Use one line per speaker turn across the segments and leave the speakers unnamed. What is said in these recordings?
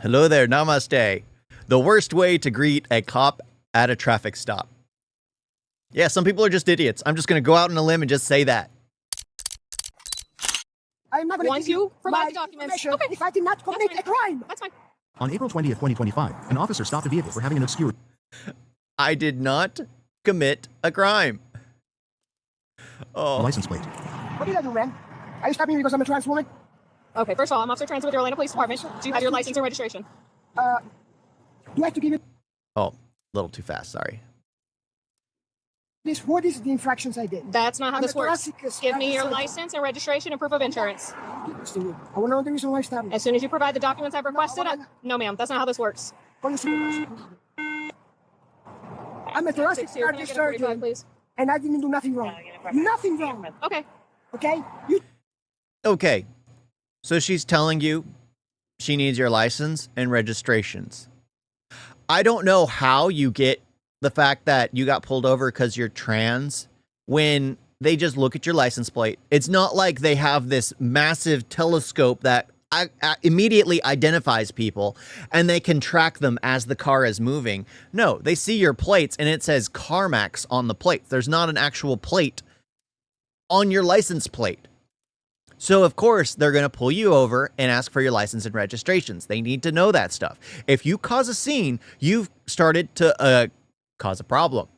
Hello there, namaste. The worst way to greet a cop at a traffic stop. Yeah, some people are just idiots. I'm just going to go out on a limb and just say that.
I'm not going to give you provide documents if I did not commit a crime.
That's fine.
On April 20th, 2025, an officer stopped a vehicle for having an obscure...
I did not commit a crime. Oh.
license plate.
What did I do, man? Are you stopping me because I'm a trans woman?
Okay, first of all, I'm Officer Transit with your Atlanta Police Department. Do you have your license and registration?
Do I have to give it?
Oh, a little too fast, sorry.
What is the infractions I did?
That's not how this works. Give me your
license
license and registration and proof of insurance.
I want to know the reason why I stopped.
As soon as you provide the documents I've requested, no, ma'am, that's not how this works.
I'm a thoracic surgeon,
please.
and I didn't do nothing wrong. Nothing wrong.
Okay.
Okay?
Okay, so she's telling you she needs your license and registrations. I don't know how you get the fact that you got pulled over because you're trans when they just look at your license plate. It's not like they have this massive telescope that immediately identifies people and they can track them as the car is moving. No, they see your plates and it says CarMax on the plate. There's not an actual plate on your license plate. So, of course, they're going to pull you over and ask for your license and registrations. They need to know that stuff. If you cause a scene, you've started to cause a problem.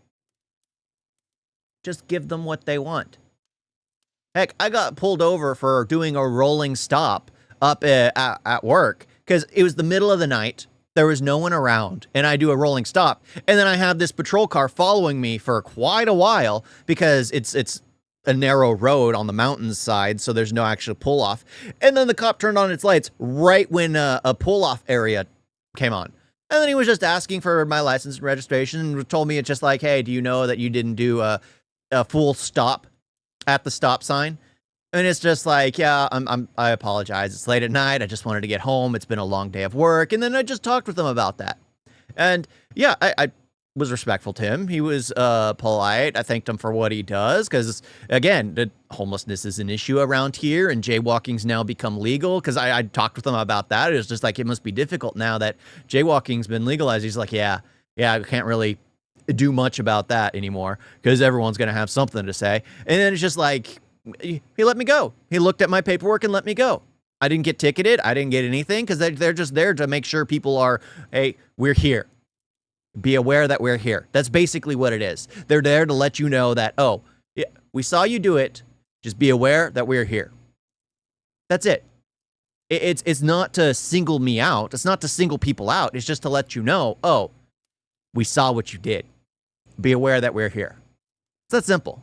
Just give them what they want. Heck, I got pulled over for doing a rolling stop up at work because it was the middle of the night. There was no one around, and I do a rolling stop. And then I have this patrol car following me for quite a while because it's a narrow road on the mountain side, so there's no actual pull-off. And then the cop turned on its lights right when a pull-off area came on. And then he was just asking for my license and registration and told me it's just like, hey, do you know that you didn't do a full stop at the stop sign? And it's just like, yeah, I apologize. It's late at night. I just wanted to get home. It's been a long day of work. And then I just talked with him about that. And yeah, I was respectful to him. He was polite. I thanked him for what he does because, again, the homelessness is an issue around here and jaywalking's now become legal because I talked with him about that. It was just like, it must be difficult now that jaywalking's been legalized. He's like, yeah, I can't really do much about that anymore because everyone's going to have something to say. And then it's just like, he let me go. He looked at my paperwork and let me go. I didn't get ticketed. I didn't get anything because they're just there to make sure people are, hey, we're here. Be aware that we're here. That's basically what it is. They're there to let you know that, oh, yeah, we saw you do it. Just be aware that we're here. That's it. It's not to single me out. It's not to single people out. It's just to let you know, oh, we saw what you did. Be aware that we're here. It's that simple.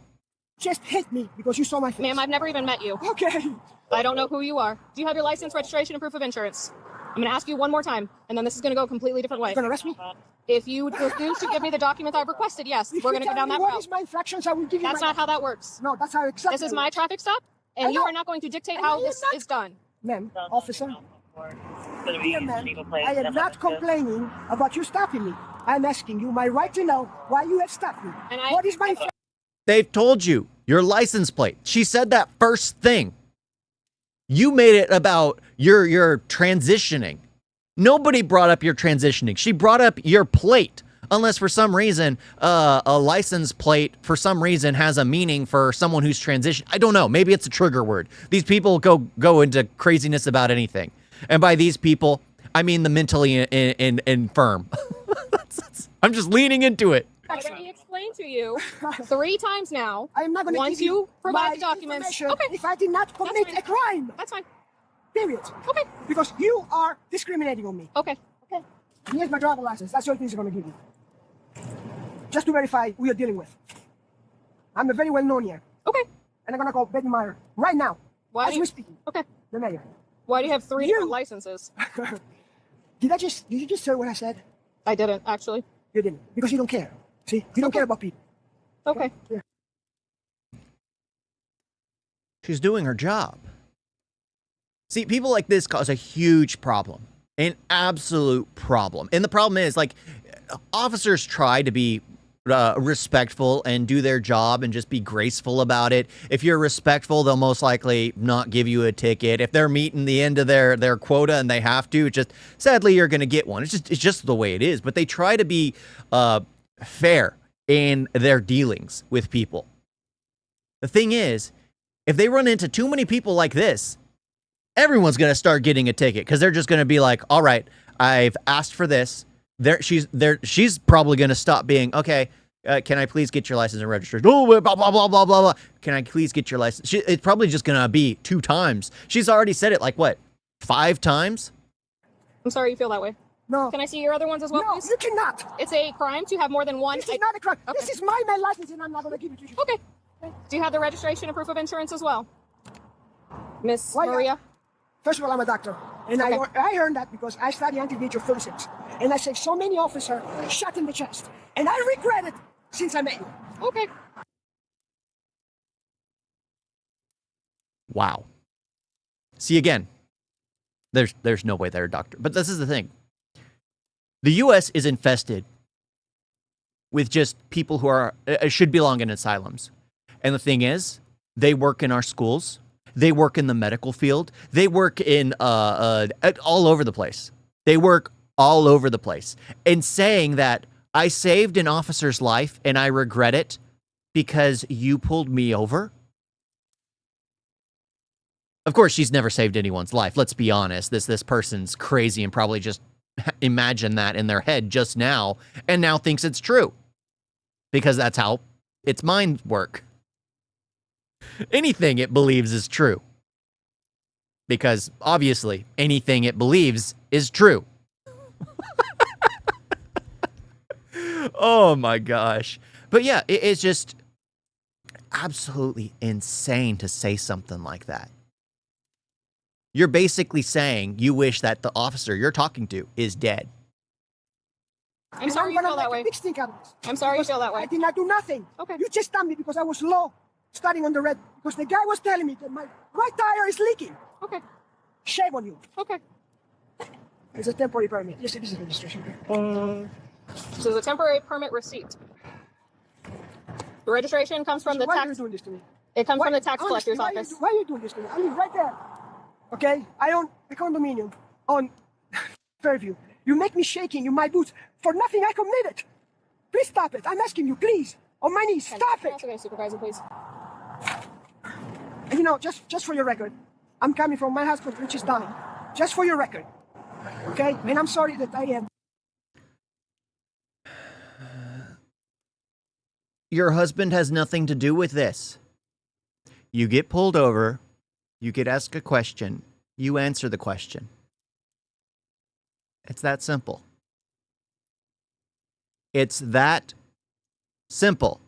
Just hit me because you saw my face.
Ma'am, I've never even met you.
Okay.
I don't know who you are. Do you have your license, registration, and proof of insurance? I'm going to ask you one more time, and then this is going to go a completely different way.
You're going to arrest me?
If you refuse to give me the documents I've requested, yes, we're going to go down that route.
What is my infractions? I will give you
That's not how that works.
No, that's how exactly.
This is my traffic stop, and you are not going to dictate how this is done.
Ma'am, officer. Dear ma'am, I am not complaining about you stopping me. I'm asking you my right to know why you have stopped me. What is my infraction?
They've told you your license plate. She said that first thing. You made it about your transitioning. Nobody brought up your transitioning. She brought up your plate. Unless for some reason, a license plate for some reason has a meaning for someone who's transitioned. I don't know. Maybe it's a trigger word. These people go into craziness about anything. And by these people, I mean the mentally infirm. I'm just leaning into it.
I already explained to you 3 times now.
I am not going to
Once
give
you provide
my
the documents,
information if I did not commit a crime.
That's fine.
Period.
Okay.
Because you are discriminating on me.
Okay.
Okay. Here's my driver license. That's the only thing they're going to give you. Just to verify who you're dealing with. I'm very well known here.
Okay.
And I'm going to call Betty Meyer right now.
Why
as we're speaking.
Okay.
The mayor.
Why do you have 3 different licenses?
Did you just say what I said?
I didn't, actually.
You didn't. Because you don't care. See? You don't care about people.
Okay.
Yeah.
She's doing her job. See, people like this cause a huge problem. An absolute problem. And the problem is, like, officers try to be respectful and do their job and just be graceful about it. If you're respectful, they'll most likely not give you a ticket. If they're meeting the end of their quota and they have to, just sadly you're going to get one. It's just the way it is. But they try to be fair in their dealings with people. The thing is, if they run into too many people like this, everyone's going to start getting a ticket because they're just going to be like, all right, I've asked for this. She's probably going to stop being, okay, can I please get your license and registration? Oh, blah, blah, blah, blah, blah, blah. Can I please get your license? It's probably just going to be 2 times. She's already said it like, what, 5 times?
I'm sorry you feel that way.
No.
Can I see your other ones as well,
No,
please?
you cannot.
It's a crime to have more than one.
This is not a crime.
Okay.
This is my license, and I'm not going to give it to you.
Okay. Do you have the registration and proof of insurance as well? Miss
Why,
Maria?
First of all, I'm a doctor, and
Okay.
I earned that because I studied anti-nature physics, and I saved so many officers shot in the chest, and I regret it since I met you.
Okay.
Wow. See, again, there's no way they're a doctor. But this is the thing. The U.S. is infested with just people who are should belong in asylums. And the thing is, they work in our schools. They work in the medical field. They work in all over the place. They work all over the place. And saying that I saved an officer's life and I regret it because you pulled me over. Of course, she's never saved anyone's life. Let's be honest. This person's crazy and probably just imagined that in their head just now and now thinks it's true because that's how its mind work. Anything it believes is true. Because obviously, anything it believes is true. Oh my gosh. But yeah, it's just absolutely insane to say something like that. You're basically saying you wish that the officer you're talking to is dead.
I'm sorry you feel that way.
Big stink out of this.
I'm sorry you
Because
feel that way.
I did not do nothing.
Okay.
You just stopped me because I was low, starting on the red, because the guy was telling me that my right tire is leaking.
Okay.
Shame on you.
Okay.
It's a temporary permit. Yes, it is a registration.
This is a temporary permit receipt. The registration comes from the
Why are you
tax.
doing this to me?
It comes from the tax
Honestly,
collector's office.
Why are you doing this to me? I live right there. Okay? I own a condominium on Fairview. You make me shaking in my boots for nothing I committed. Please stop it. I'm asking you, please. On my knees, stop it.
Okay, supervisor, please.
And you know, just for your record, I'm coming from my husband, which is dying. Just for your record. Okay? And I'm sorry that I am.
Your husband has nothing to do with this. You get pulled over, you get asked a question, you answer the question. It's that simple. It's that simple.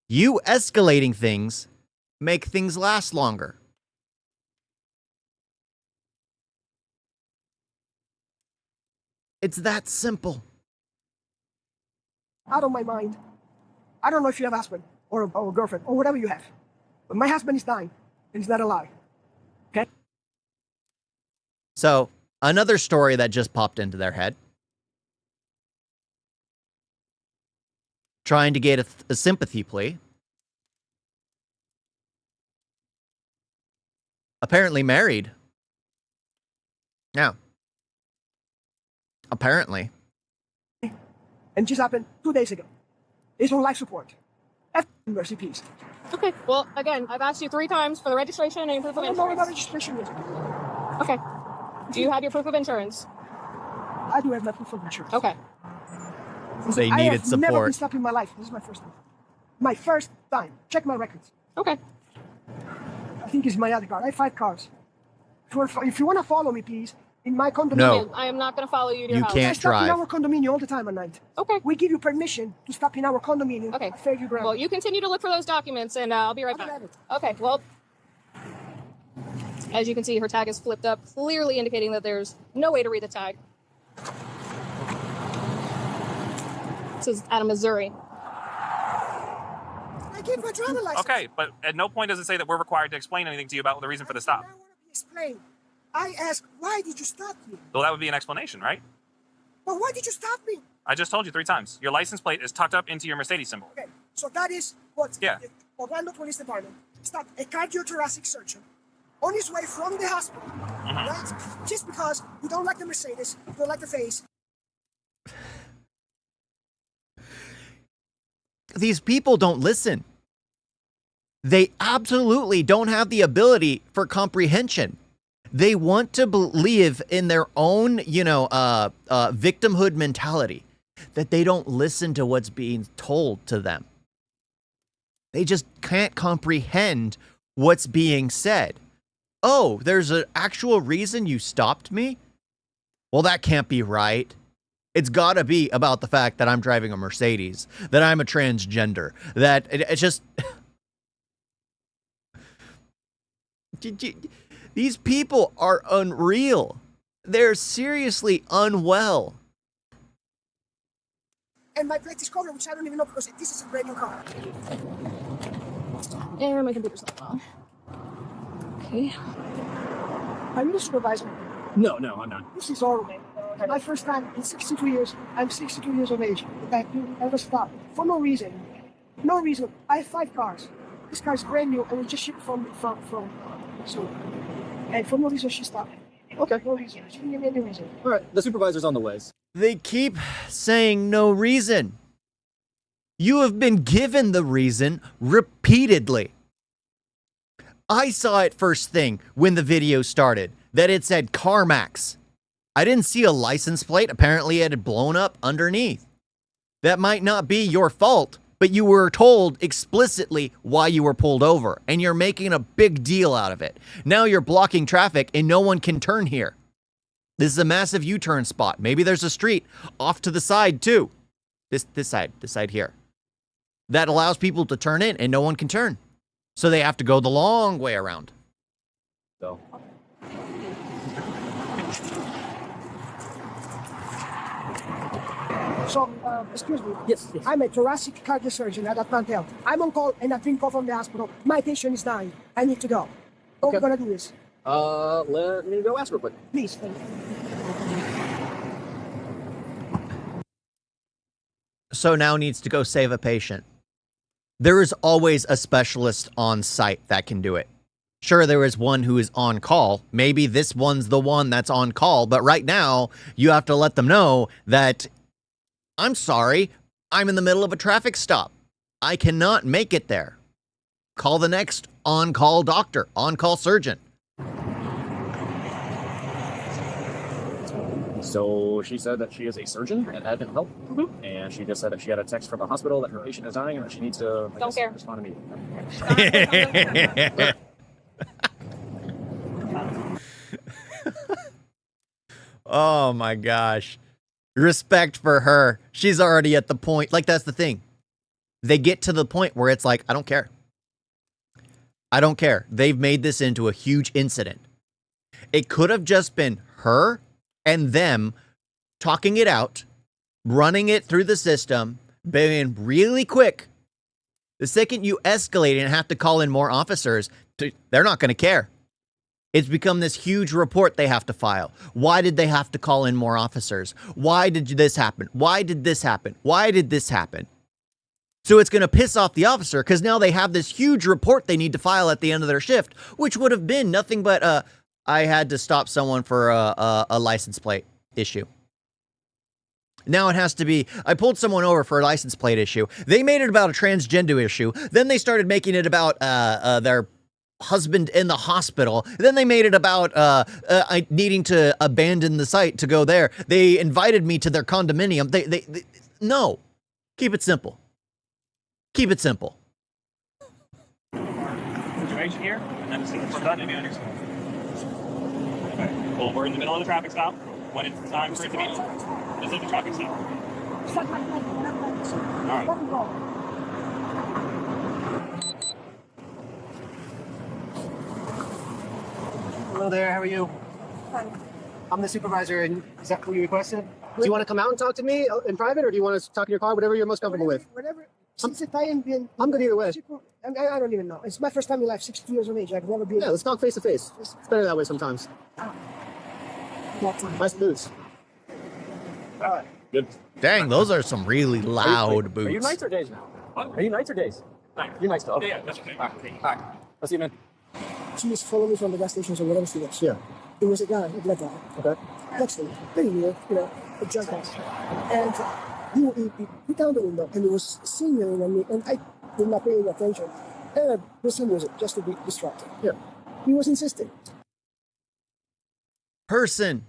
You escalating things make things last longer. It's that simple.
Out of my mind. I don't know if you have a husband or a girlfriend or whatever you have. But my husband is dying, and it's not a lie. Okay?
So, another story that just popped into their head. Trying to get a sympathy plea. Apparently married. Now, apparently.
And just happened 2 days ago. He's on life support. Have mercy, please.
Okay. Well, again, I've asked you 3 times for the registration and proof of
I don't know about
insurance.
registration yet.
Okay. Do you have your proof of insurance?
I do have my proof of insurance.
Okay.
They
I
needed
have never been
support.
stopped in my life. This is my first time. My first time. Check my records.
Okay.
I think it's my other car. I have 5 cars. If you want to follow me, please, in my condominium.
No.
I am not going to follow you to your
You
house.
can't
I stop in
drive.
our condominium all the time at night.
Okay.
We give you permission to stop in our condominium.
Okay.
At Fairview Ground.
Well, you continue to look for those documents, and I'll be right
I'll
back.
have it.
Okay. Well, as you can see, her tag is flipped up, clearly indicating that there's no way to read the tag. This is out of Missouri.
I gave my driver license.
Okay, but at no point does it say that we're required to explain anything to you about the reason for the stop.
I want to be explained. I asked, why did you stop me?
Well, that would be an explanation, right?
But why did you stop me?
I just told you 3 times. Your license plate is tucked up into your Mercedes symbol.
Okay, so that is what
Yeah.
the Orlando Police Department stopped a cardiothoracic surgeon on his way from the hospital, right? Just because you don't like the Mercedes, you don't like the face.
These people don't listen. They absolutely don't have the ability for comprehension. They want to believe in their own, victimhood mentality, that they don't listen to what's being told to them. They just can't comprehend what's being said. Oh, there's an actual reason you stopped me? Well, that can't be right. It's got to be about the fact that I'm driving a Mercedes, that I'm a transgender, that it's just... These people are unreal. They're seriously unwell.
And my plate is covered, which I don't even know because this is a brand new car.
And my computer's not on. Okay.
Are you the supervisor?
No, I'm not.
This is horrible. My first time in 62 years. I'm 62 years of age. I ever stopped for no reason. No reason. I have 5 cars. This car is brand new and we just shipped from so. And for no reason she stopped.
Okay.
No reason. She didn't give me any reason.
All right, the supervisor's on the way.
They keep saying no reason. You have been given the reason repeatedly. I saw it first thing when the video started, that it said CarMax. I didn't see a license plate. Apparently it had blown up underneath. That might not be your fault, but you were told explicitly why you were pulled over, and you're making a big deal out of it. Now you're blocking traffic and no one can turn here. This is a massive U-turn spot. Maybe there's a street off to the side too. This side here. That allows people to turn in and no one can turn. So they have to go the long way around.
So.
So, excuse me.
Yes.
I'm a thoracic cardiosurgeon at Atlanta Health. I'm on call and I've been called from the hospital. My patient is dying. I need to go. How are we gonna do this?
Let me go ask real quick.
Please.
So now needs to go save a patient. There is always a specialist on site that can do it. Sure, there is one who is on call. Maybe this one's the one that's on call, but right now you have to let them know that, I'm sorry, I'm in the middle of a traffic stop. I cannot make it there. Call the next on-call doctor, on-call surgeon.
So she said that she is a surgeon at Advent Health, and she just said that she had a text from the hospital that her patient is dying and that she needs to respond to me.
Oh my gosh. Respect for her. She's already at the point. Like, that's the thing. They get to the point where it's like, I don't care. I don't care. They've made this into a huge incident. It could have just been her and them talking it out, running it through the system, being really quick. The second you escalate and have to call in more officers, they're not going to care. It's become this huge report they have to file. Why did they have to call in more officers? Why did this happen? Why did this happen? Why did this happen? So it's going to piss off the officer because now they have this huge report they need to file at the end of their shift, which would have been nothing but, I had to stop someone for a license plate issue. Now it has to be, I pulled someone over for a license plate issue. They made it about a transgender issue. Then they started making it about their husband in the hospital. Then they made it about needing to abandon the site to go there. They invited me to their condominium. They no. Keep it simple. Keep it simple.
Situation here, and then as soon as we're done, maybe understand. Okay. Well, we're in the middle of the traffic stop. When it's time for it to be, this is the traffic stop. All right.
Hello there, how are you? I'm the supervisor, and is that what you requested? Do you want to come out and talk to me in private, or do you want to talk in your car? Whatever you're most comfortable with.
Whatever. Since the time been,
I'm good either way.
I don't even know. It's my first time in life, 62 years of age. I've never been.
Yeah, let's talk face to face. It's better that way sometimes. Nice boots.
Good.
Dang, those are some really loud
Are you
boots.
nights or days now? Are you nights or days? You're nights still. Okay.
Yeah, that's okay.
All right. I'll see you, man.
She was following me from the gas station or whatever she was.
Yeah.
It was a guy, a black guy,
Okay.
next to me, very near, a drunk guy. And he put down the window and he was signaling at me, and I did not pay any attention. And I put some music just to be distracted.
Yeah.
He was insisting.
Person,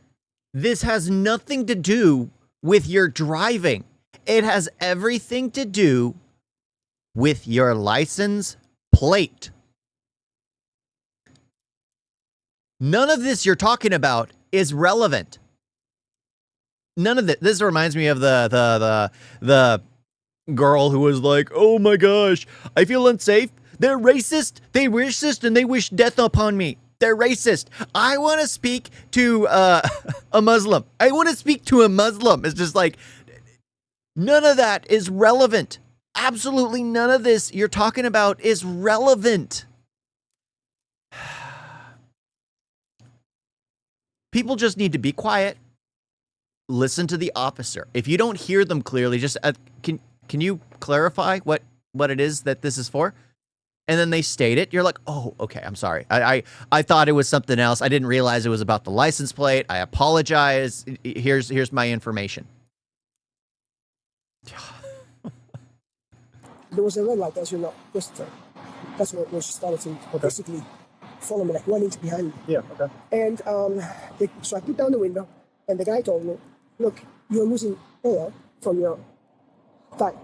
this has nothing to do with your driving. It has everything to do with your license plate. None of this you're talking about is relevant. None of this. This reminds me of the girl who was like, "Oh my gosh, I feel unsafe. They're racist. They racist and they wish death upon me. They're racist. I want to speak to a Muslim. I want to speak to a Muslim." It's just like, none of that is relevant. Absolutely none of this you're talking about is relevant. People just need to be quiet. Listen to the officer. If you don't hear them clearly, just can you clarify what it is that this is for? And then they state it. You're like, oh, okay, I'm sorry. I thought it was something else. I didn't realize it was about the license plate. I apologize. Here's my information.
There was a red light, as you know, just that's where she started to basically follow me, like 1 inch behind me.
Yeah. Okay.
And so I put down the window, and the guy told me, "Look, you're losing air from your tire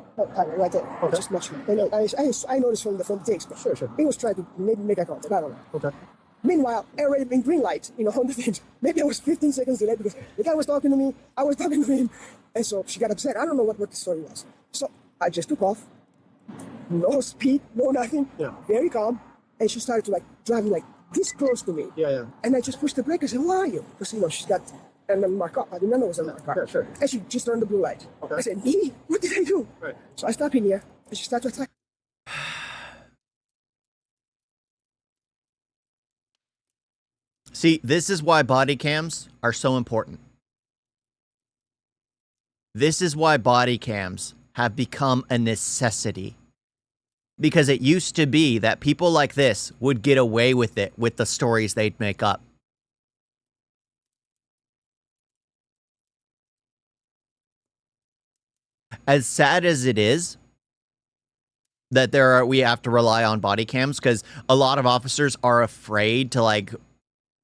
right there.
Okay.
Just much more." And I noticed from the takes, but
Sure.
he was trying to maybe make a contact. I don't know.
Okay.
Meanwhile, I already been green light, on the thing. Maybe I was 15 seconds delayed because the guy was talking to me, I was talking to him, and so she got upset. I don't know what the story was. So I just took off. No speed, no nothing.
Yeah.
Very calm. And she started to driving this close to me.
Yeah.
And I just pushed the brake and said, "Where are you?" Because she's got and then my car. I didn't know it was in my car.
Yeah, sure.
And she just turned the blue light.
Okay.
I said, "Me? What did I do?"
Right.
So I stopped in here and she started to attack.
See, this is why body cams are so important. This is why body cams have become a necessity. Because it used to be that people like this would get away with it with the stories they'd make up. As sad as it is that we have to rely on body cams, because a lot of officers are afraid to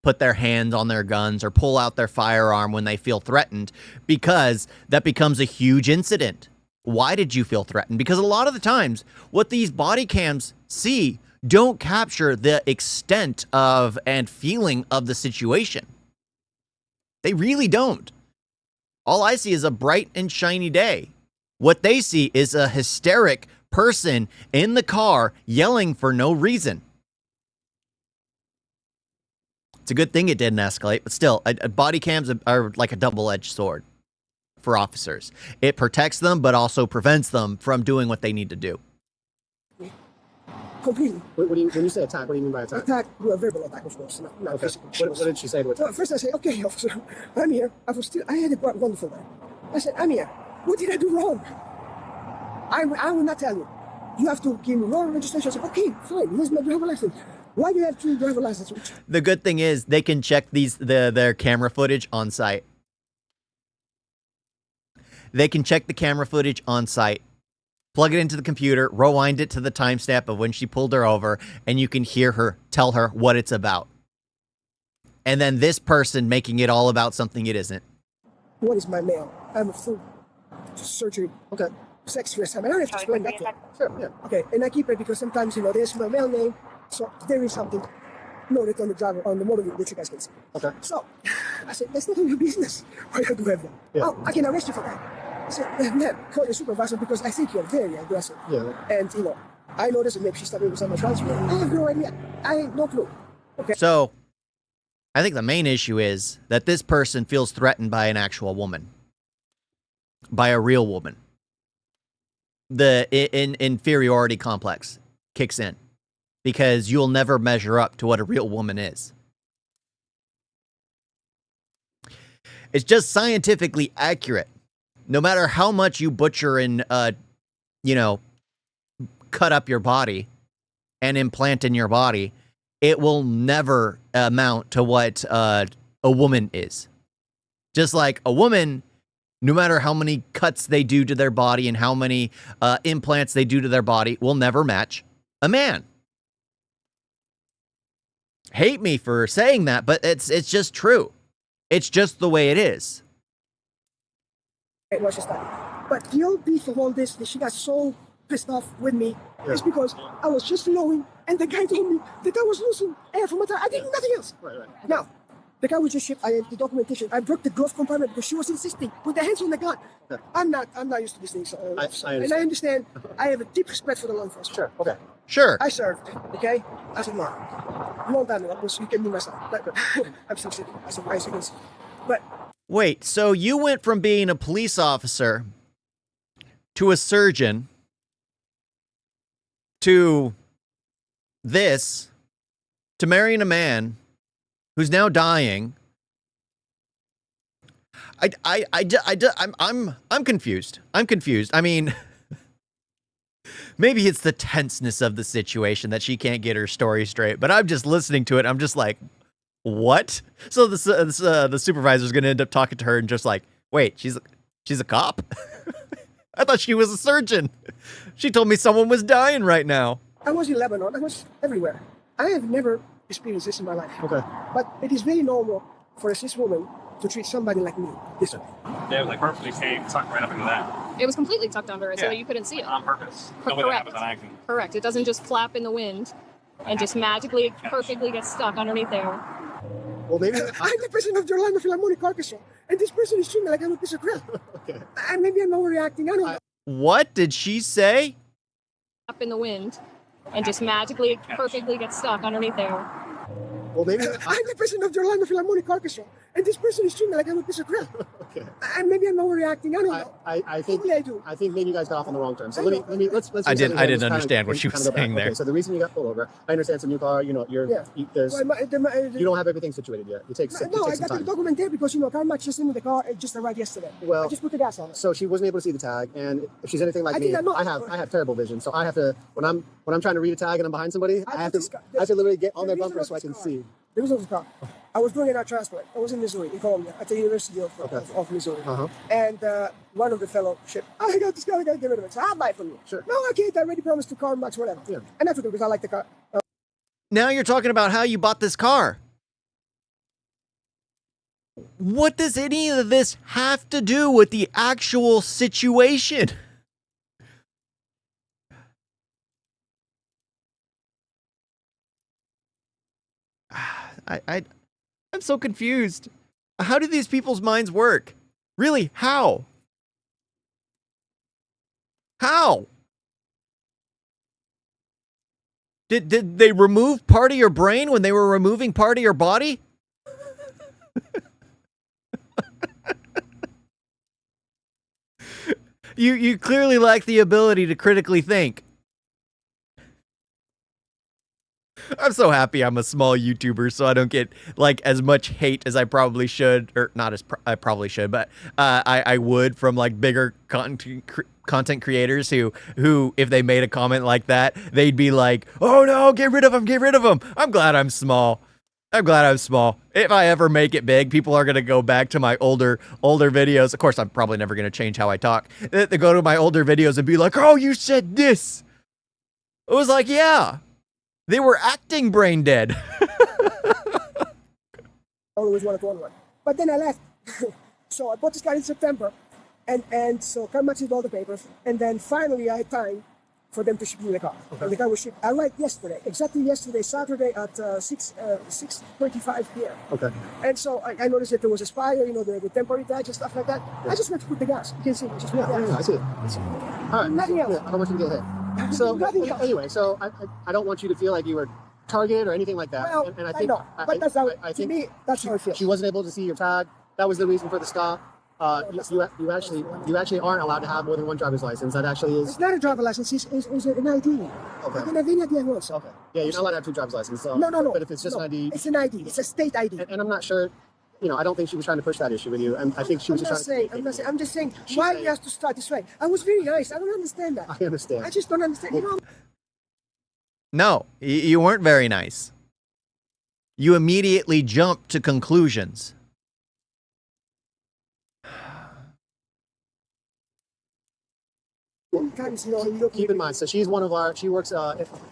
put their hands on their guns or pull out their firearm when they feel threatened, because that becomes a huge incident. Why did you feel threatened? Because a lot of the times what these body cams see don't capture the extent of and feeling of the situation. They really don't. All I see is a bright and shiny day. What they see is a hysteric person in the car yelling for no reason. It's a good thing it didn't escalate, but still, body cams are like a double-edged sword for officers. It protects them, but also prevents them from doing what they need to do.
Completely.
When you say attack, what do you mean by attack?
Attack, a verbal attack, of course, not
Okay.
physical.
What did she say to it?
Well, first I said, "Okay, officer, I'm here." I had a wonderful day. I said, "I'm here. What did I do wrong? I will not tell you. You have to give me wrong registration." I said, "Okay, fine. Here's my driver license. Why do you have 2 driver licenses?"
The good thing is they can check their camera footage on site. They can check the camera footage on site, plug it into the computer, rewind it to the timestamp of when she pulled her over, and you can hear her tell her what it's about. And then this person making it all about something it isn't.
What is my mail? I'm a full surgery. Okay. Sex dress. I don't have to explain that to you.
Sure. Yeah.
Okay, and I keep it because sometimes, there's my mail name, so there is something noted on the driver, on the motor that you guys can see.
Okay.
So, I said, "That's not your business. Why you do have that?"
Yeah.
"Oh, I can arrest you for that." I said, "Man, call your supervisor because I think you're very aggressive."
Yeah.
And, I noticed that maybe she started with someone else. I have no idea. I have no clue. Okay.
So, I think the main issue is that this person feels threatened by an actual woman. By a real woman. The inferiority complex kicks in. Because you'll never measure up to what a real woman is. It's just scientifically accurate no matter how much you butcher and, you know, cut up your body and implant in your body, it will never amount to what a woman is. Just like a woman, no matter how many cuts they do to their body and how many implants they do to their body, will never match a man. Hate me for saying that, but it's just true. It's just the way it is.
It was just that. But the old beef of all this, that she got so pissed off with me, is because I was just blowing, and the guy told me that I was losing air from my tire. I did nothing else.
Right.
Now, the guy was just shipped. I had the documentation. I broke the glove compartment because she was insisting. Put the hands on the gun.
Okay.
I'm not used to these things.
I understand.
And I understand. I have a deep respect for the law enforcement.
Sure. Okay.
Sure.
I served. Okay. I said, no. Long time ago. You can be myself. But I'm still sitting. I said, I can see. But
Wait, so you went from being a police officer to a surgeon to this to marrying a man who's now dying. I'm confused. I'm confused. I mean, maybe it's the tenseness of the situation that she can't get her story straight, but I'm just listening to it. I'm just like, what? So the supervisor's going to end up talking to her and just like, wait, she's a cop? I thought she was a surgeon. She told me someone was dying right now.
I was in Lebanon. I was everywhere. I have never experienced this in my life.
Okay.
But it is very normal for a cis woman to treat somebody like me this way.
Yeah, like perfectly safe, tucked right up into that.
It was completely tucked under it so
Yeah.
that you couldn't see it.
On purpose.
Correct.
Nobody happens on accident.
Correct. It doesn't just flap in the wind and just magically, perfectly get stuck underneath there.
Well, maybe.
I'm the president of the Orlando Philharmonic Orchestra, and this person is treating me like I'm a piece of crap.
Okay.
And maybe I'm overreacting. I don't know.
What did she say?
Up in the wind and just magically, perfectly get stuck underneath there.
Well, maybe.
I'm the president of the Orlando Philharmonic Orchestra, and this person is treating me like I'm a piece of crap.
Okay.
And maybe I'm overreacting. I don't know.
I think
Hopefully I do.
I think maybe you guys got off on the wrong term. So
I
let's
know.
let's.
I
reset
didn't
again. Let's
understand what she was
kind of go back.
saying there.
Okay, so the reason you got pulled over, I understand it's a new car. You know,
Yeah.
there's
Well,
you don't have everything situated yet. It takes
No,
it
I
takes
got
some
the
time.
document there because, car match just in the car. It just arrived yesterday.
Well-
I just put the gas on it.
So she wasn't able to see the tag, and if she's anything like
I
me,
did not know.
I have terrible vision. So I have to when I'm trying to read a tag and I'm behind somebody, I have to literally get on their bumper so I can see.
There was no car. I was doing an art transport. I was in Missouri, in Columbia, at the University of Missouri.
Uh-huh.
And one of the fellowship, I got this car, I got to get rid of it. So I'll buy it from you.
Sure.
No, I can't. I already promised to car max, whatever.
Yeah.
And that's what I do because I like the car.
Now you're talking about how you bought this car. What does any of this have to do with the actual situation? I'm so confused. How do these people's minds work? Really, how? How? Did they remove part of your brain when they were removing part of your body? You clearly lack the ability to critically think. I'm so happy I'm a small YouTuber, so I don't get like as much hate as I probably should, or not as I probably should, but I would from like bigger content creators who if they made a comment like that, they'd be like, "Oh no, get rid of him, get rid of him." I'm glad I'm small. I'm glad I'm small. If I ever make it big, people are gonna go back to my older videos. Of course, I'm probably never gonna change how I talk. They go to my older videos and be like, "Oh, you said this." It was like, yeah. They were acting brain dead.
I always wanted to own one. But then I left. So I bought this car in September. And so car match did all the papers. And then finally I had time for them to ship me the car. Okay. And the car was shipped. I arrived yesterday, exactly yesterday, Saturday at 6:25 p.m.
Okay.
And so I noticed that there was a spire, the temporary tags and stuff like that.
Yeah.
I just went to put the gas. You can see, just put the gas.
Yeah, I see it. All right.
Nothing else.
Yeah, how much did you get hit? So
Nothing else.
anyway, so I don't want you to feel like you were targeted or anything like that.
Well,
and
I know, but that's how,
I
to
think
me, that's how it feels.
she wasn't able to see your tag. That was the reason for the stop. You actually aren't allowed to have more than one driver's license. That actually is.
It's not a driver license, it's an ID.
Okay.
I can have any ID I want.
Okay. Yeah, you're not allowed to have two driver's licenses. So.
No.
But if it's just
no,
an ID.
It's an ID. It's a state ID.
And I'm not sure you know, I don't think she was trying to push that issue with you. And I think she was
I'm
just
not
trying
saying. I'm not saying. I'm just saying. Why we have to start this way? I was very nice. I don't understand that.
I understand.
I just don't understand. You know,
No, you weren't very nice. You immediately jumped to conclusions.
sometimes you know, you look.
Keep in mind, so she's one of our, she works,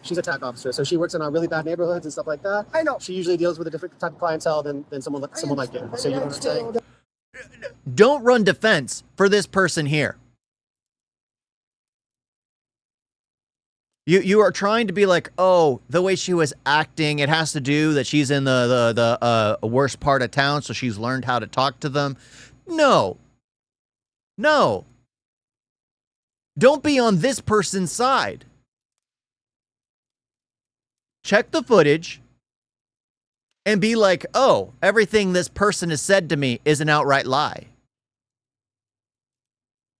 she's a TAC officer, so she works in our really bad neighborhoods and stuff like that.
I know.
She usually deals with a different type of clientele than someone like you. So you know what I'm saying?
Don't run defense for this person here. You are trying to be like, oh, the way she was acting, it has to do that she's in the worst part of town, so she's learned how to talk to them. No. No. Don't be on this person's side. Check the footage and be like, oh, everything this person has said to me is an outright lie.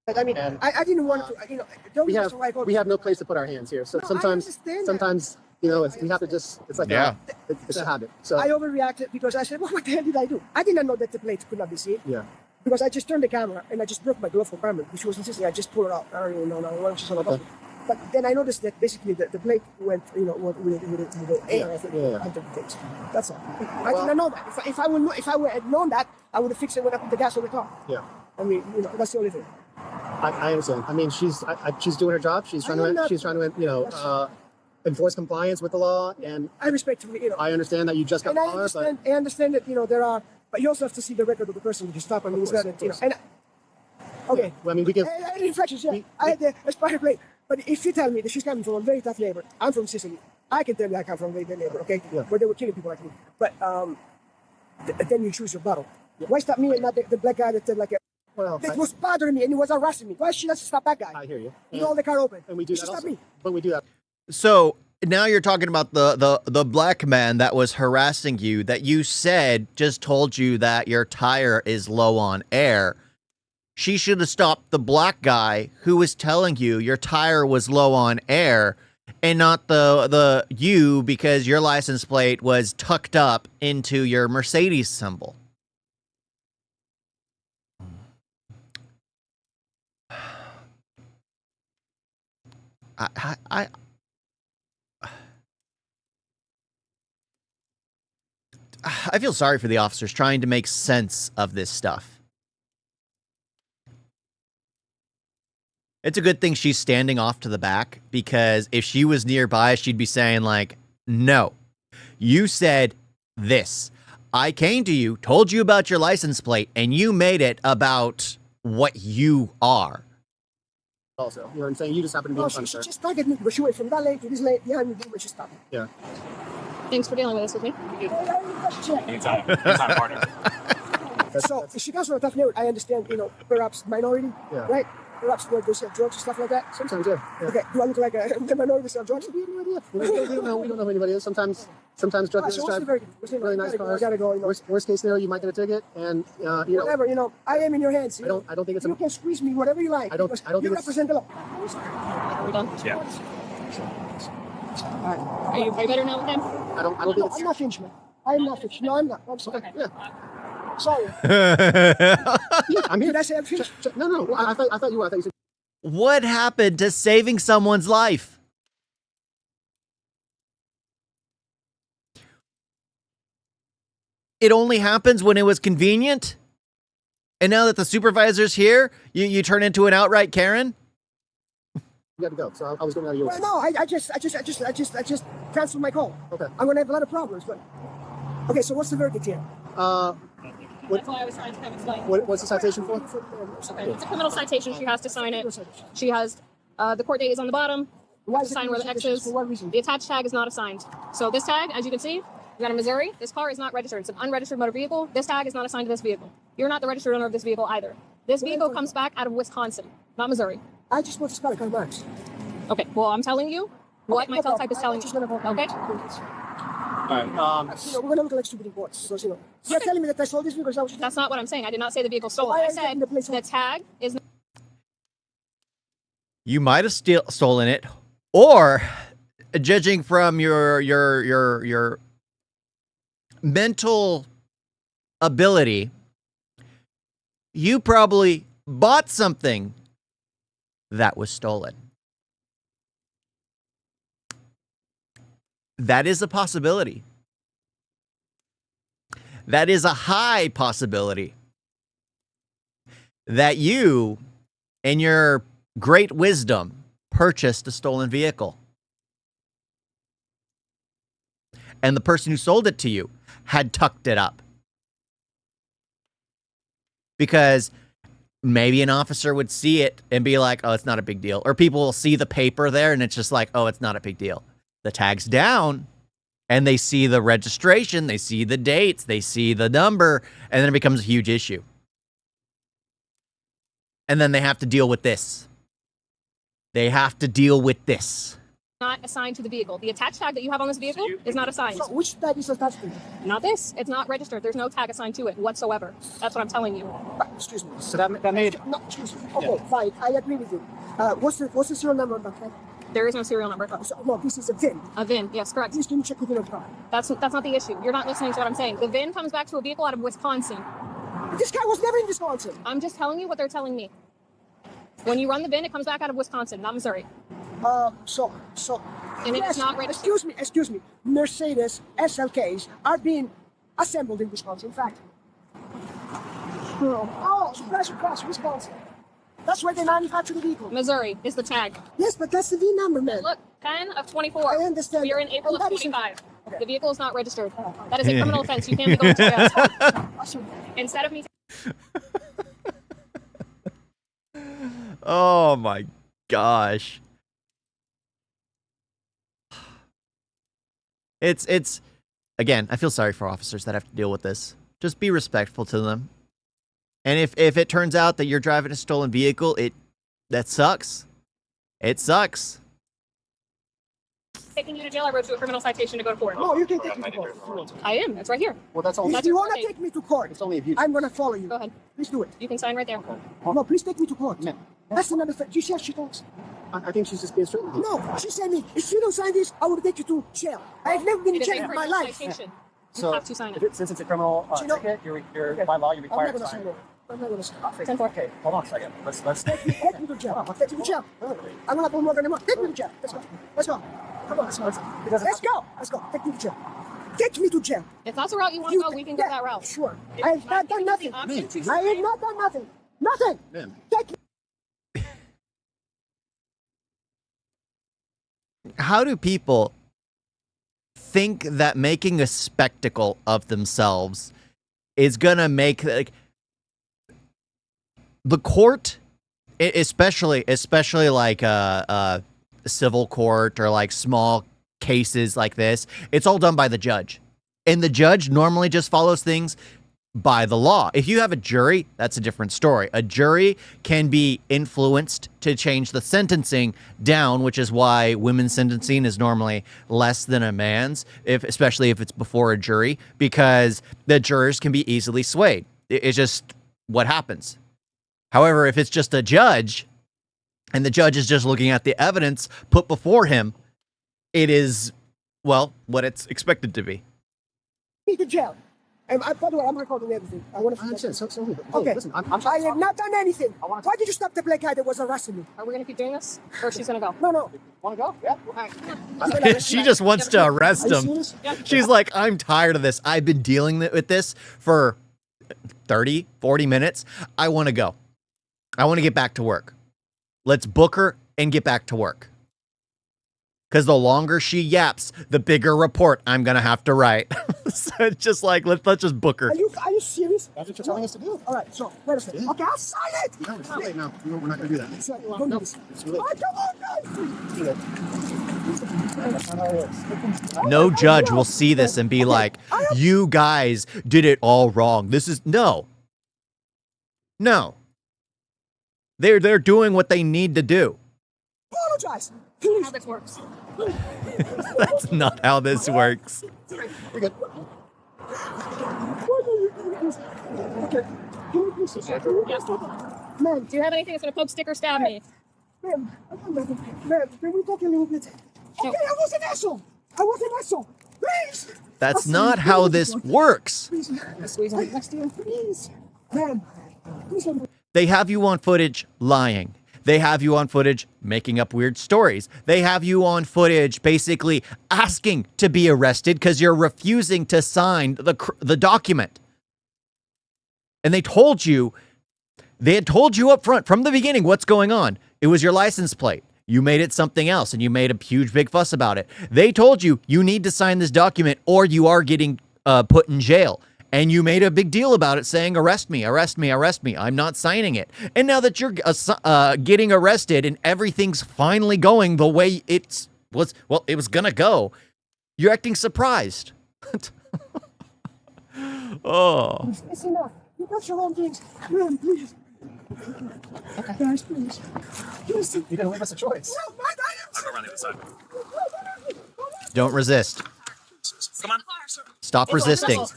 But I mean, I didn't want to. You know, don't
We
use
have
the right word.
we have no place to put our hands here. So
No, I
sometimes
understand that.
sometimes you know we have to just it's like
Yeah.
it's a habit. So
I overreacted because I said, well, what the hell did I do? I did not know that the plate could not be seen.
yeah.
Because I just turned the camera and I just broke my glove for camera. She was insisting I just pull it out. I don't even know now what she's all about. But then I noticed that basically the plate went, you know, with the air. I think
Yeah.
under the things. That's all. I did not know that. If I would have known that, I would have fixed it when I put the gas on the car.
Yeah.
I mean, you know, that's the only thing.
I understand. I mean, she's doing her job. She's trying to you know enforce compliance with the law, and
I respect, you know.
I understand that you just got
And I
caught,
understand, I understand that, you know, there are, but you also have to see the record of the person who stopped. I mean, it's
course,
not,
of
you know,
course.
and, okay.
Well, I mean, we give.
I had infractions, yeah. I had the expired plate. But if you tell me that she's coming from a very tough neighbor, I'm from Sicily. I can tell you I come from a very bad neighbor, okay?
Yeah.
Where they were killing people like me. But then you choose your battle. Why stop me and not the black guy that said like,
Well,
that was bothering me and he was harassing me? Why should I stop that guy?
I hear you.
You know, the car open.
And we do
You
that
should stop
also.
me.
But we do that.
So now you're talking about the black man that was harassing you, that you said just told you that your tire is low on air. She should have stopped the black guy who was telling you your tire was low on air, and not the you, because your license plate was tucked up into your Mercedes symbol. I feel sorry for the officers trying to make sense of this stuff. It's a good thing she's standing off to the back, because if she was nearby, she'd be saying like, no, you said this. I came to you, told you about your license plate, and you made it about what you are.
Also, you know what I'm saying? You just happen to be
No,
in front
she
of her.
just targeted me, but she went from that lane to this lane behind me when she stopped me.
Yeah.
Thanks for dealing with this with me.
Anytime, partner.
So if she comes from a tough neighborhood, I understand, you know, perhaps minority,
Yeah.
right? Perhaps where they sell drugs and stuff like that.
Sometimes, yeah.
Okay, do I look like a minority that sell drugs?
We have no idea. We don't know. We don't know who anybody is. Sometimes drug
Ah, so
dealers
what's the
drive
verdict? What's the
really nice
verdict? I
cars.
gotta go, you know.
Worst case scenario, you might get a ticket, and you know.
Whatever, you know, I am in your hands. You
I don't think it's
you
a-
can squeeze me whatever you like.
I don't
because
think
you
it's-
represent the law.
Are we done?
Yeah.
Are you better now with him?
I don't think
No,
it's.
I'm not finished, man. I am not finished. No, I'm not. I'm sorry.
Yeah.
Sorry.
I'm here.
Did I say I'm finished?
No. I thought you were. I thought you said.
What happened to saving someone's life? It only happens when it was convenient? And now that the supervisor's here, you turn into an outright Karen?
You got to go. So I was going out of your way.
Well, no, I just canceled my call.
Okay.
I'm gonna have a lot of problems, but okay. So what's the verdict here?
That's why I was trying to come explain.
What's the citation for?
Okay. It's a criminal citation. She has to sign it. She has the court date is on the bottom.
Why
To
is it
sign where the
criminal
X
citation?
is.
For what reason?
The attached tag is not assigned. So this tag, as you can see, we got a Missouri. This car is not registered. It's an unregistered motor vehicle. This tag is not assigned to this vehicle. You're not the registered owner of this vehicle either. This vehicle comes back out of Wisconsin, not Missouri.
I just want to start a car max.
Okay. Well, I'm telling you what my cell type is telling
you.
you. Okay.
All right.
You know, we're gonna look like stupid reports. So you know, you're telling me that I sold this because I was.
That's not what I'm saying. I did not say the vehicle stolen.
Why
I
are you
said
getting the place
the tag is.
You might have stolen it, or judging from your mental ability, you probably bought something that was stolen. That is a possibility. That is a high possibility that you, in your great wisdom, purchased a stolen vehicle. And the person who sold it to you had tucked it up. Because maybe an officer would see it and be like, oh, it's not a big deal. Or people will see the paper there and it's just like, oh, it's not a big deal. The tag's down and they see the registration, they see the dates, they see the number, and then it becomes a huge issue. And then they have to deal with this. They have to deal with this.
Not assigned to the vehicle. The attached tag that you have on this vehicle is not assigned.
So which tag is attached to?
Not this. It's not registered. There's no tag assigned to it whatsoever. That's what I'm telling you.
Excuse me.
So that made.
No, excuse me. Okay, fine. I agree with you. What's the serial number on that tag?
There is no serial number.
No, this is a VIN.
A VIN. Yes, correct.
Please can you check within a car?
That's not the issue. You're not listening to what I'm saying. The VIN comes back to a vehicle out of Wisconsin.
This guy was never in Wisconsin.
I'm just telling you what they're telling me. When you run the VIN, it comes back out of Wisconsin, not Missouri.
So.
And it's not registered.
Excuse me. Mercedes SLKs are being assembled in Wisconsin. In fact. Oh, surprise, Wisconsin. That's where they manufacture the vehicle.
Missouri is the tag.
Yes, but that's the V number, man.
Look, 10 of 24.
I understand.
We are in April
And
of
that isn't-
25.
Okay.
The vehicle is not registered. That is a criminal offense. You can't be going to jail. Instead of me
Oh my gosh. It's again, I feel sorry for officers that have to deal with this. Just be respectful to them. And if it turns out that you're driving a stolen vehicle, that sucks. It sucks.
taking you to jail, I wrote you a criminal citation to go to court.
No, you can take me to court.
I am. It's right here.
Well, that's all.
If
That's
you
your
want to
court
take me to court,
It's only abuse.
I'm going to follow you.
Go ahead.
Please do it.
You can sign right there.
No, please take me to court.
Ma'am.
That's another thing. You see how she talks?
I think she's just being straight with you.
No, she said me, if you don't sign this, I will take you to jail. I've never been
It
in
is a
jail in my
criminal
life.
citation. You
So,
have to sign
if
it.
since it's a criminal
You know-
ticket, you're by law, you're
I'm
required
not
to
going to
sign
sign
it.
it. I'm not going to sign it.
10-4.
Okay, hold on a second. Let's.
Take me to jail. Take me to jail. I'm going to put more than a month. Take me to jail. Let's go. Let's go. Come on, let's go. Let's go. Let's go. Take me to jail. Take me to jail.
If that's the route you want to go, we can go that route.
Sure.
If
I have not done nothing.
the option to
I have
sign-
not done nothing. Nothing.
Ma'am.
Take me.
How do people think that making a spectacle of themselves is gonna make like the court, especially like a civil court or like small cases like this? It's all done by the judge, and the judge normally just follows things by the law. If you have a jury, that's a different story. A jury can be influenced to change the sentencing down, which is why women's sentencing is normally less than a man's, especially if it's before a jury, because the jurors can be easily swayed. It's just what happens. However, if it's just a judge and the judge is just looking at the evidence put before him, it is, well, what it's expected to be.
Me to jail. And by the way, I'm recording everything. I want to.
I understand. So
Okay.
listen, I'm
I
trying to
have not done anything.
I wanna-
Why did you stop the black guy that was arresting me?
Are we going to keep doing this? Or she's going to go?
No.
Want to go? Yeah.
All right.
She just wants to arrest
Are you
him.
serious?
Yeah.
She's like, I'm tired of this. I've been dealing with this for 30, 40 minutes. I want to go. I want to get back to work. Let's book her and get back to work. Because the longer she yaps, the bigger report I'm going to have to write. So it's just like, let's just book her.
Are you serious?
That's what you're telling us to do.
All right. So wait a second. Okay, I'll sign it.
No, it's too late now. We're not going to do that.
So, don't do this.
It's too late.
All right, come on, guys.
It's too late. That's not how it is.
No judge will see this and be like, you guys did it all wrong. This is, no. They're doing what they need to do.
Apologize.
How this works.
That's not how this works.
You're good.
Why are you doing this? Okay. Can you please sit down?
Yes.
Man,
Do you have anything that's going to poke, stick, or stab me?
man, can we talk a little bit? Okay, I was an asshole. Please.
That's not how this works.
Please.
Squeeze in next to you.
Please. Ma'am. Please let me.
They have you on footage lying. They have you on footage making up weird stories. They have you on footage basically asking to be arrested because you're refusing to sign the document. And they had told you up front from the beginning what's going on. It was your license plate. You made it something else and you made a huge big fuss about it. They told you need to sign this document or you are getting put in jail. And you made a big deal about it saying, arrest me, arrest me, arrest me. I'm not signing it. And now that you're getting arrested and everything's finally going the way it was going to go, you're acting surprised. Oh.
It's enough. You got your own things. Ma'am, please. Okay. Guys, please. Please.
You didn't leave us a choice.
No, my
I'll go around the other side.
Don't resist.
Come on.
Stop resisting.
Okay,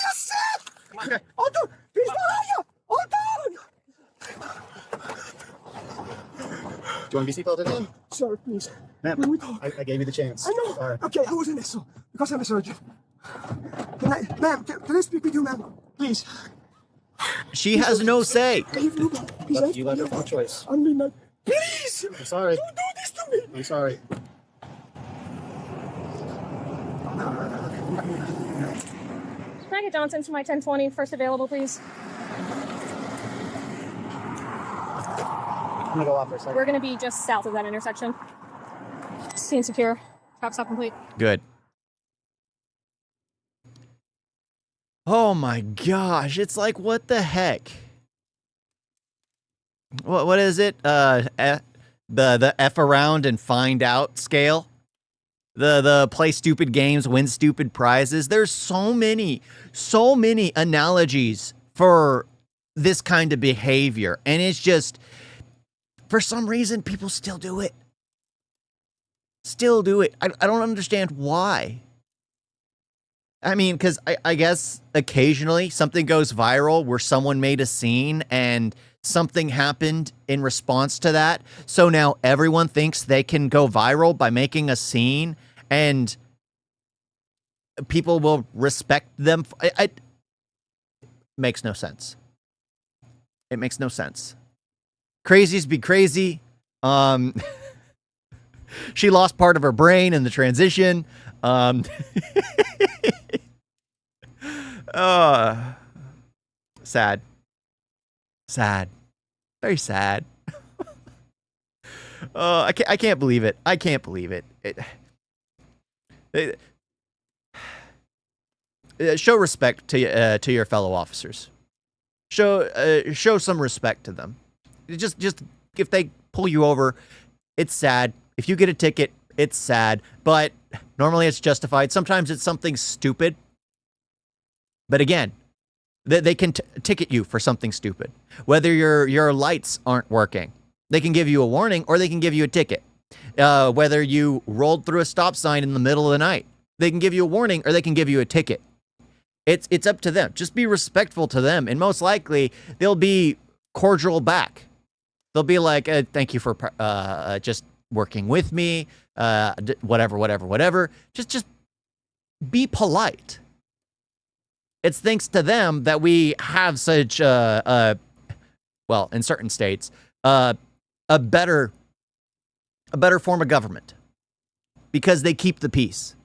that's it. Come on. Hold on. Please, hold on.
Do you want to be seatbelted in?
Sir, please.
Ma'am,
Can we talk?
I gave you the chance.
I know.
Sorry.
Okay, I was in this, so because I'm a surgeon. Ma'am, can I speak with you, ma'am? Please.
She has no say.
Please,
You left no choice.
I mean, please.
I'm sorry.
Don't do this to me.
I'm sorry.
Can I get Johnson to my 1020 first available, please?
I'm gonna go off for a second.
We're going to be just south of that intersection. Scene secure. Traffic stop complete.
Good. Oh my gosh. It's like, what the heck? What is it? The F around and find out scale? The play stupid games, win stupid prizes. There's so many analogies for this kind of behavior. And it's just, for some reason, people still do it. Still do it. I don't understand why. I mean, because I guess occasionally something goes viral where someone made a scene and something happened in response to that. So now everyone thinks they can go viral by making a scene and people will respect them. It makes no sense. It makes no sense. Crazies be crazy. She lost part of her brain in the transition. Sad. Sad. Very sad. I can't believe it. I can't believe it. Show respect to your fellow officers. Show some respect to them. Just if they pull you over, it's sad. If you get a ticket, it's sad. But normally it's justified. Sometimes it's something stupid. But again, they can ticket you for something stupid. Whether your lights aren't working, they can give you a warning or they can give you a ticket. Whether you rolled through a stop sign in the middle of the night, they can give you a warning or they can give you a ticket. It's up to them. Just be respectful to them, and most likely they'll be cordial back. They'll be like, "Thank you for just working with me. Whatever. Just be polite." It's thanks to them that we have such well, in certain states, a better form of government because they keep the peace.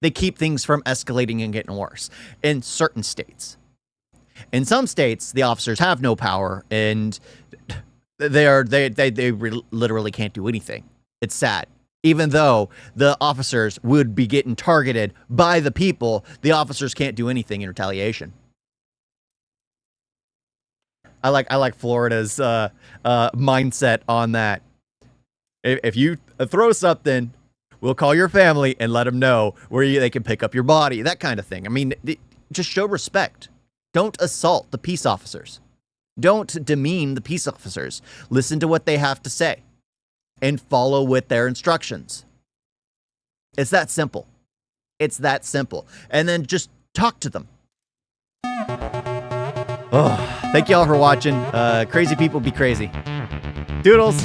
They keep things from escalating and getting worse in certain states. In some states, the officers have no power and they literally can't do anything. It's sad. Even though the officers would be getting targeted by the people, the officers can't do anything in retaliation. I like Florida's mindset on that. If you throw something, we'll call your family and let them know where they can pick up your body. That kind of thing. I mean, just show respect. Don't assault the peace officers. Don't demean the peace officers. Listen to what they have to say and follow with their instructions. It's that simple. It's that simple. And then just talk to them. Oh, thank you all for watching. Crazy people be crazy. Doodles.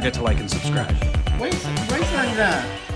forget to like and subscribe.
Wait, Ray's not gonna